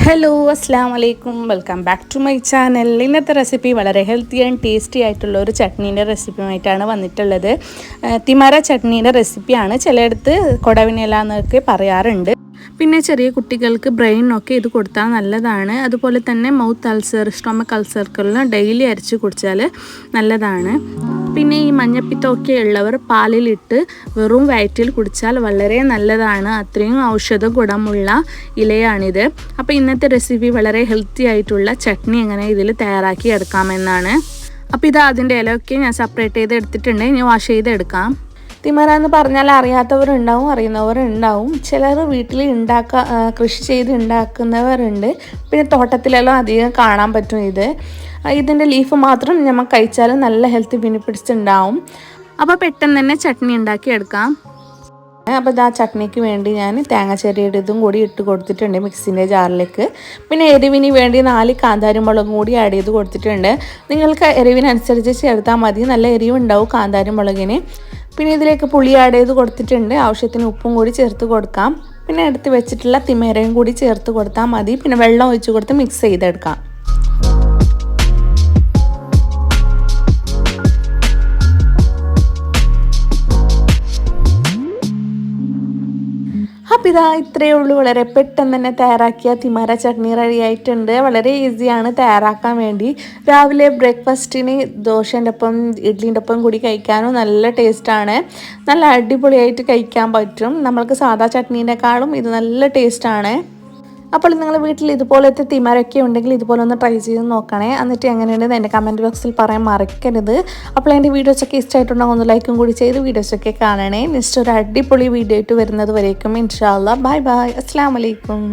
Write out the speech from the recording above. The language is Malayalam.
ഹലോ അസ്സാം വലൈക്കും welcome back to my channel. ഇന്നത്തെ റെസിപ്പി വളരെ ഹെൽത്തി ആൻഡ് ടേസ്റ്റി ആയിട്ടുള്ള ഒരു ചട്നീൻ്റെ റെസിപ്പിയുമായിട്ടാണ് വന്നിട്ടുള്ളത്. തിമര ചട്നീൻ്റെ റെസിപ്പിയാണ്. ചിലയിടത്ത് കൊടവിനില എന്നൊക്കെ പറയാറുണ്ട്. പിന്നെ ചെറിയ കുട്ടികൾക്ക് ബ്രെയിനൊക്കെ ഇത് കൊടുത്താൽ നല്ലതാണ്. അതുപോലെ തന്നെ മൗത്ത് അൾസർ, സ്റ്റൊമക്ക് അൾസർക്കെല്ലാം ഡെയിലി അരച്ച് കുടിച്ചാൽ നല്ലതാണ്. പിന്നെ ഈ മഞ്ഞപ്പിത്തമൊക്കെ ഉള്ളവർ പാലിലിട്ട് വെറും വയറ്റിൽ കുടിച്ചാൽ വളരെ നല്ലതാണ്. അത്രയും ഔഷധ ഗുണമുള്ള ഇലയാണിത്. അപ്പോൾ ഇന്നത്തെ റെസിപ്പി വളരെ ഹെൽത്തി ആയിട്ടുള്ള ചട്നി എങ്ങനെ ഇതിൽ തയ്യാറാക്കി എടുക്കാമെന്നാണ്. അപ്പോൾ ഇത് അതിൻ്റെ ഇലയൊക്കെ ഞാൻ സെപ്പറേറ്റ് ചെയ്ത് എടുത്തിട്ടുണ്ട്. ഇനി വാഷ് ചെയ്ത് എടുക്കാം. തിമര എന്ന് പറഞ്ഞാൽ അറിയാത്തവരുണ്ടാവും, അറിയുന്നവരുണ്ടാവും. ചിലർ വീട്ടിൽ കൃഷി ചെയ്ത് ഉണ്ടാക്കുന്നവരുണ്ട്. പിന്നെ തോട്ടത്തിലെല്ലാം അധികം കാണാൻ പറ്റും. ഇതിൻ്റെ ലീഫ് മാത്രം നമ്മൾ കഴിച്ചാൽ നല്ല ഹെൽത്ത് ബെനിഫിറ്റ്സ് ഉണ്ടാവും. അപ്പോൾ പെട്ടെന്ന് തന്നെ ചട്നി ഉണ്ടാക്കി എടുക്കാം. അപ്പോൾ ആ ചട്നിക്ക് വേണ്ടി ഞാൻ തേങ്ങ ചെറിയതും കൂടി ഇട്ട് കൊടുത്തിട്ടുണ്ട് മിക്സിൻ്റെ ജാറിലേക്ക്. പിന്നെ എരിവിന് വേണ്ടി 4 കാന്താരി മുളകും കൂടി ആഡ് ചെയ്ത് കൊടുത്തിട്ടുണ്ട്. നിങ്ങൾക്ക് എരിവിനനുസരിച്ച് ചേർത്താൽ മതി. നല്ല എരിവുണ്ടാവും കാന്താരി മുളകിന്. പിന്നെ ഇതിലേക്ക് പുളി ആഡ് ചെയ്ത് കൊടുത്തിട്ടുണ്ട്. ആവശ്യത്തിന് ഉപ്പും കൂടി ചേർത്ത് കൊടുക്കാം. പിന്നെ എടുത്ത് വെച്ചിട്ടുള്ള തിമരയും കൂടി ചേർത്ത് കൊടുത്താൽ മതി. പിന്നെ വെള്ളം ഒഴിച്ച് കൊടുത്ത് മിക്സ് ചെയ്തെടുക്കാം. അപ്പോൾ ഇത്രയേ ഉള്ളൂ. വളരെ പെട്ടെന്ന് തന്നെ തയ്യാറാക്കിയ തിമര ചട്നി റെഡി ആയിട്ടുണ്ട്. വളരെ ഈസിയാണ് തയ്യാറാക്കാൻ വേണ്ടി. രാവിലെ ബ്രേക്ക്ഫാസ്റ്റിന് ദോശേൻ്റെ ഒപ്പം ഇഡ്ഡലിൻ്റെ ഒപ്പം കൂടി കഴിക്കാനും നല്ല ടേസ്റ്റാണ്. നല്ല അടിപൊളിയായിട്ട് കഴിക്കാൻ പറ്റും. നമ്മൾക്ക് സാധാ ചട്നീനേക്കാളും ഇത് നല്ല ടേസ്റ്റാണ്. അപ്പോൾ നിങ്ങൾ വീട്ടിൽ ഇതുപോലത്തെ തിമരൊക്കെ ഉണ്ടെങ്കിൽ ഇതുപോലെ ഒന്ന് ട്രൈ ചെയ്ത് നോക്കണേ. എന്നിട്ട് എങ്ങനെയുണ്ടെന്ന് എൻ്റെ കമൻറ്റ് ബോക്സിൽ പറയാൻ മറക്കരുത്. അപ്പോൾ എൻ്റെ വീഡിയോസൊക്കെ ഇഷ്ടമായിട്ടുണ്ടെങ്കിൽ ഒന്ന് ലൈക്കും കൂടി ചെയ്ത് വീഡിയോസൊക്കെ കാണണേ. നെക്സ്റ്റ് ഒരു അടിപൊളി വീഡിയോ ആയിട്ട് വരുന്നത് വരേക്കും ഇൻഷാ അല്ലാ. Bye bye. അസ്സലാമു അലൈക്കും.